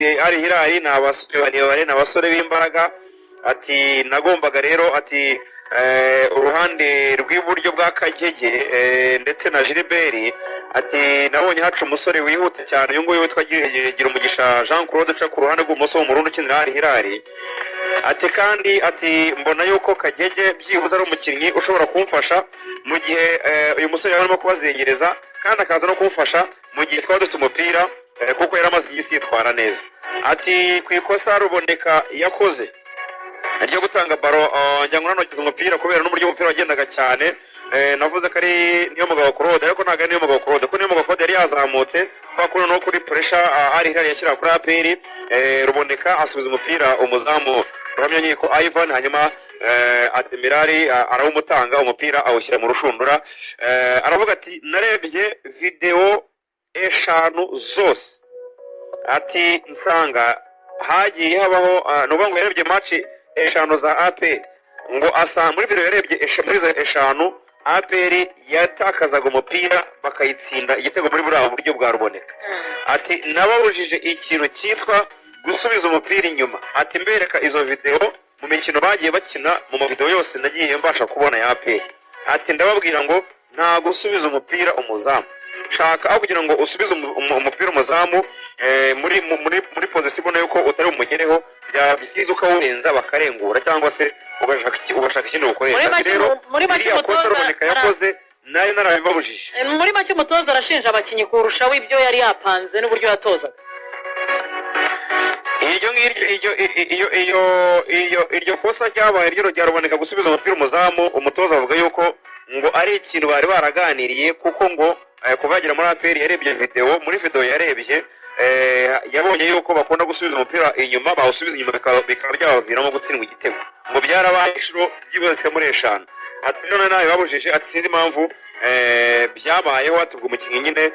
ari Hilali n'abasore b'imbaraga ati nagombaga rero ati uruhande rw'iburyo bwa Kagege ndetse na Gilbert ati nabonye haca umusore wihuta cyane uyu nguyu witwa gira umugisha Jean Claude uca ku ruhande rw'ubumoso mu rundi ukinira ari Hilali ati kandi ati mbona yuko Kagege byibuze ari umukinnyi ushobora kumfasha mu gihe uyu musore yarimo kubazengereza kandi akaza no kumfasha mu gihe twaba dufite umupira kuko yaramaze igisi yitwara neza ati ku ikosa Ruboneka yakoze ryo gutanga baro njya ngo nanokiza umupira kubera n'uburyo umupira wagendaga cyane navuze ko ari niyo mugabo Claude ariko ntago niyo mugabo Claude ko niyo mugabo Claude yari yazamutse kwa no kuri pressure ari Hilali yashyira kuri APR Ruboneka asubiza umupira umuzamu Ruhamya Nkiko Ivan hanyuma Admirali arawumutanga umupira awushyira mu rushundura aravuga ati narebye video eshanu zose ati nsanga hagiye habaho nuba ngo yarebye match eshanu za APR ngo asa muri video yarebye eshanu APR yatakazaga umupira bakayitsinda igitego muri buriya buryo bwa Ruboneka ati nababujije ikintu cyitwa gusubiza umupira inyuma ati mbereka izo video mu mikino bagiye bakina mu mavideo yose nagiye mbasha kubona ya APR ati ndababwira ngo nta gusubiza umupira umuzamu shaka aho kugira ngo usubize umupira umuzamu muri position ubona yuko utari umugereho byiza ukawurenza bakarengura cyangwa se ugashaka ikindi gukoresha rero muri make umutoza Ruboneka yakoze nayo narabibabujije muri make umutoza arashinja abakinnyi kurushaho ibyo yari yapanze n'uburyo yatozaga iryo kosa ryabaye rya Ruboneka gusubiza umupira umuzamu umutoza avuga yuko ngo ari ikintu bari baraganiriye kuko ngo kubagira muri APR yarebye video muri video yarebye yabonye yuko bakunda gusubiza umupira inyuma bawusubiza inyuma bikaba byabaviramo gutsindwa igitego ngo byarabaye inshuro byibose muri eshanu ati none nawe babujije ati sinzi impamvu byabayeho atubwa umukinnyi nyine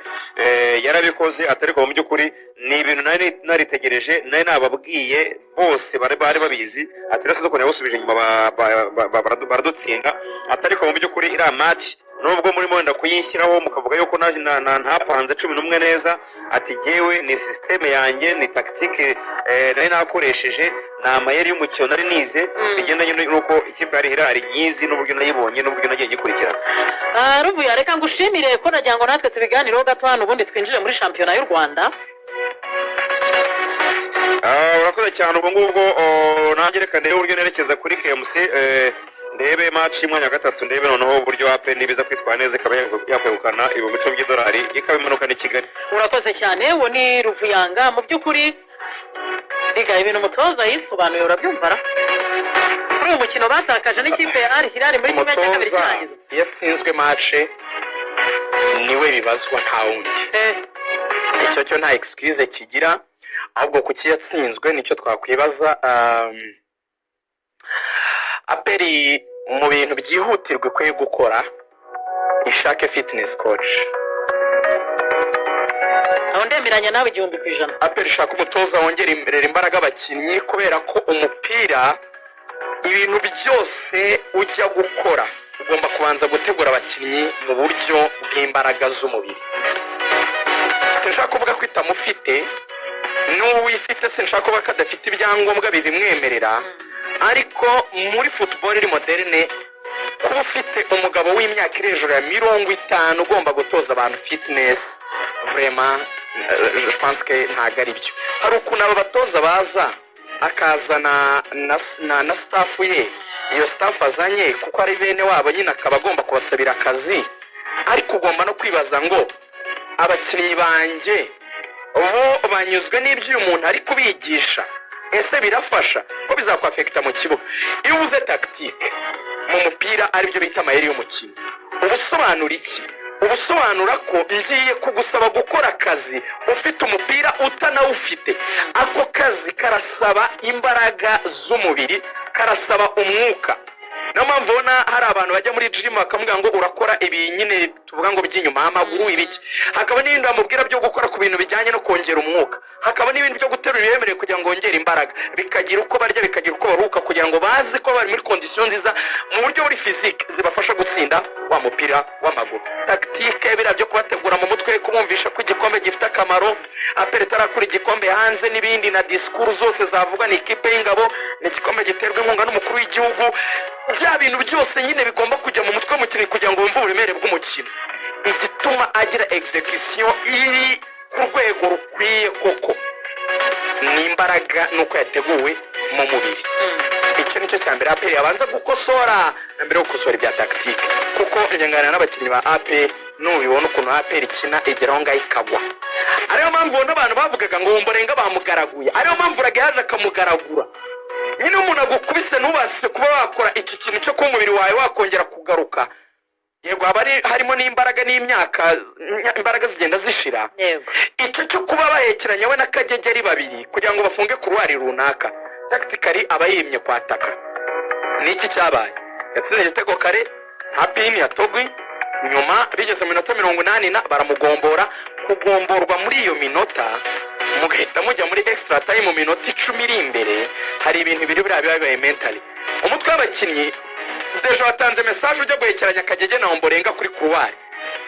yarabikoze atari ko mu by'ukuri ni ibintu naritegereje nari nababwiye bose bari babizi ati rero ko yabusubije inyuma baradutsinda atari ko mu by'ukuri iriya match nubwo murimo wenda kuyishyiraho mukavuga yuko ntapanze 11 neza ati jewe ni systeme yanjye ni tactique nari nakoresheje na amayeri y'umukino nari nize bigendanye nuko ikipe yari Hilali nyizi n'uburyo nayibonye n'uburyo nagiye ngikurikira Ruvuya reka ngushimire ko nagira ngo natwe tubiganireho gato hano ubundi twinjire muri shampiyona y'u Rwanda urakoze cyane ubwo ngubwo nanjye reka ndebe uburyo nerekeza kuri KMC ndebe match y'umwanya gatatu ndebe noneho uburyo APR nibiza kwitwara neza ikaba yakwegukana ibihumbi $10 ikabimanuka ni Kigali urakoze cyane uwo ni Ruvuyanga mu by'ukuri biga ibintu umutoza yisobanuye urabyumvara kuri uyu mukino batakaje n'ikipe ya Al Hilal muri kimwe cya kabiri cy'arangiza yatsinzwe match niwe bibazwa nta wundi icyo cyo nta excuse kigira ahubwo kuki yatsinzwe nicyo twakwibaza APR mu bintu byihutirwa kwe gukora ishake fitness coach ndemeranya nawe 100%. APR ishaka umutoza wongera imbaraga abakinnyi kubera ko umupira ibintu byose ujya gukora ugomba kubanza gutegura abakinnyi mu buryo bw'imbaraga z'umubiri sinshaka kuvuga ko itamufite n'uwifite sinshaka kuvuga ko adafite ibyangombwa bibimwemerera ariko muri football iri moderne kuba ufite umugabo w'imyaka iri hejuru ya 50 ugomba gutoza abantu fitness vraiment je pense que ntago ari byo hari ukuntu aba batoza baza akazana na staff ye iyo staff azanye kuko ari bene wabo nyine akaba agomba kubasabira akazi ariko ugomba no kwibaza ngo abakinnyi banje bo banyuzwe n'ibyo uyu muntu ari kubigisha ese birafasha ko bizakwafekta mu kibuga iyo ubuze tactique mu mupira ari byo bita amayeri y'umukino ubusobanura iki ubusobanura ko ngiye kugusaba gukora akazi ufite umupira utanawufite ako kazi karasaba imbaraga z'umubiri karasaba umwuka niyo mpamvu ubona hari abantu bajya muri gym bakavuga ngo urakora ibi nyine tuvuga ngo by'inyuma amaguru ibiki hakaba n'ibindi bamubwira byo gukora ku bintu bijyanye no kongera umwuka hakaba n'ibindi byo guterura ibiremereye kugira ngo wongere imbaraga, bikagira uko barya bikagira uko baruhuka kugira ngo bazi ko bari muri kondisiyo nziza mu buryo buri fizike zibafasha gutsinda wa mupira w'amaguru. Tactique biriya byo kubategura mu mutwe, kubumvisha ko igikombe gifite akamaro, aperi itarakura igikombe hanze n'ibindi, na disikuru zose zavuga ni ikipe y'ingabo, ni igikombe giterwa inkunga n'umukuru w'igihugu, bya bintu byose nyine bigomba kujya mu mutwe w'umukinnyi kugira ngo wumve uburemere bw'umukino. Igituma agira execution iri ku rwego rukwiye koko ni imbaraga nuko yateguwe mu mubiri. Icyo nicyo cya mbere aperi abanza gukosora mbere yo gukosora ibya tactique, kuko njyangana n'abakinnyi ba aperi nubibona ukuntu aperi ikina igeraho ngaho ikagwa. Ariyo mpamvu ubona abantu bavugaga ngo Ombolenga bamugaraguye, ariyo mpamvu yaje akamugaragura. Nyine umuntu agukubise ntubase kuba wakora iki kintu cyo kuba umubiri wawe wakongera kugaruka. Yego harimo n'imbaraga n'imyaka, imbaraga zigenda zishira. Yego. Icyo cyo kuba bahekeranye we na Kagege ari babiri kugira ngo bafunge kuruwari runaka, tactically aba yimye kwataka. Niki cyabaye? Yatsinze igitego kare, Hapini yatogwi, nyuma bigeze mu minota 80 baramugombora. Kugomborwa muri iyo minota mugahita mujya muri extra time mu minota 10 iri imbere, hari ibintu biri bibaye mentally. Umutwe w'abakinnyi deje watanze message ujya guhekeranya Kagege na Ombolenga kuri kuruwari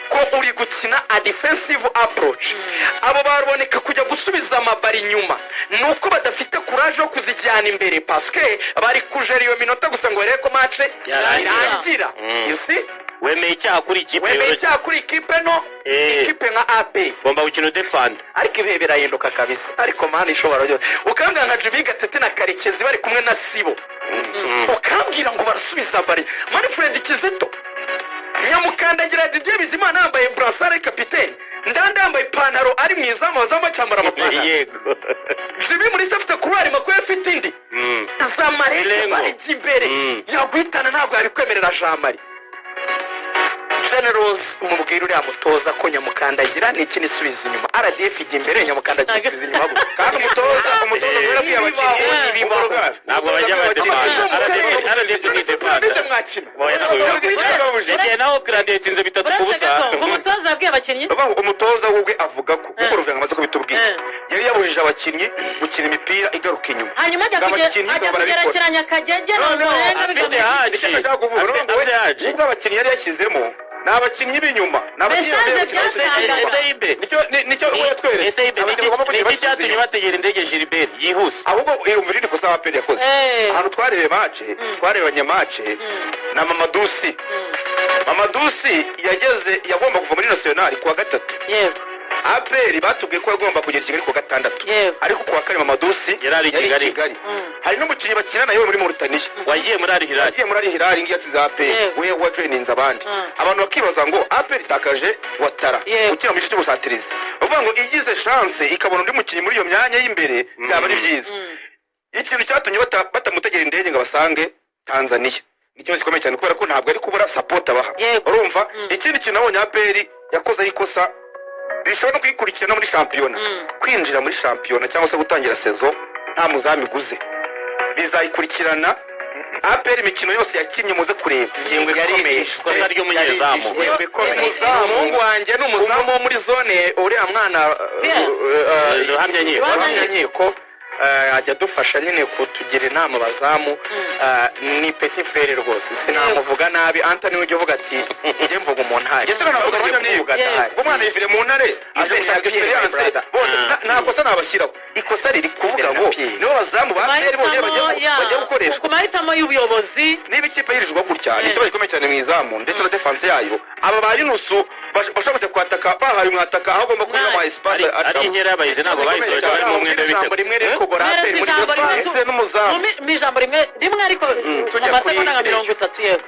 ko uri gukina a defensive approach. Abo baraboneka kujya gusubiza amabari inyuma, nuko badafite courage yo kuzijyana imbere paske bari kujera iyo minota gusa ngo bareko match yarangira. You see, wemeye icyaha kuri ikipe no ikipe nka AP bomba gukina defend, ariko ibe birahinduka kabisa. Ariko mani ishobora ryo ukambwira nka Jubi Gatete na Karekezi bari kumwe na Sibo, ukambwira ngo barasubiza bari Manfred Kizito, Nyamukandagira Didier Bizimana yambaye brassard kapiteni, Ndanda yambaye ipantaro ari mu izamu bazamba cyambara amapantaro. Yego. Jubi muri safite kuruwari makoye afite indi zamareke bari imbere yagwitana ntabwo yabikwemerera Jamari. Generals umubwira uriya mutoza ko Nyamukandagira ni ikindi subiza inyuma, RDF ijya imbere Nyamukandagira isubiza inyuma kandi umutoza urabwiye abakinnyi b'ibibaho ntabwo bajya badefend. RDF ni defend mwakina yagiye naho graduate inze bitatu kubusa. Umutoza yabwiye abakinnyi, umutoza we avuga ko kuko Ruvanga amaze kubitubwira yari yabujije abakinnyi gukina imipira igaruka inyuma, hanyuma ajya kugerekeranya Kagege na Ombolenga afite haje ubwo abakinnyi yari yashyizemo ni abakinnyi b'inyuma, ni abakinnyi nicyo yatweretse. Iki cyatumye bategera indege Gilbert yihuse, ahubwo umvira ni kosa aperi yakoze. Ahantu twarebe twarebanye match na Mamadusi yagomba kuva muri national kuwa gatatu. Yego. Aperi batubwiye ko yagomba kugera Kigali kuwa gatandatu, ariko kuwa kane Mamadusi yari Kigali. Hari n'umukinnyi bakina nayo muri Mauritania wagiye muri Al Hilal ngiye yatsinze Aperi, we wajoininze abandi. Abantu bakibaza ngo Aperi itakaje Watara ukina mu gice cy'ubusatirizi, bavuga ngo igize chance ikabona undi mukinnyi muri iyo myanya y'imbere byaba ari byiza. Ikintu cyatumye batamutegera indege ngo basange Tanzania ikibazo gikomeye cyane kubera ko ntabwo ari kubura support abaha. Urumva ikindi kintu nabonye Aperi yakoze ikosa bishobora no kwikurikirana muri shampiyona, kwinjira muri shampiyona cyangwa se gutangira sezo nta muzamu iguze, bizayikurikirana. Aperi imikino yose yakinnye muze kureba yari ikosa ry'umunyezamu. Umuhungu wanjye ni umuzamu wo muri zone, uriya mwana Ruhamya Nkiko ajya dufasha nyine kutugira inama abazamu, ni petit frere rwose sinamuvuga nabi. Anthony ujye uvuga ati njye mvuga umuntu hari ese navuga ngo nivuga umwana yivire mu ntare aje gushaka experience bose nta kosa nabashyiraho. Ikosa riri kuvuga ngo nibo bazamu ba Aperi bose bagiye gukoreshwa ku mahitamo y'ubuyobozi. Niba ikipe yirijwe gutya ni ikibazo gikomeye cyane mu izamu ndetse na defense yayo. Aba bari nusu bashobora kwataka bahaye umwataka aho agomba kuba ama espace ari inkera yabayize ntabwo bayisoje bari mu mwenda w'ibitego rimwe riri kugora Aperi muri defense n'umuzamu mu ijambo rimwe ariko mu masegonda nka 30. Yego.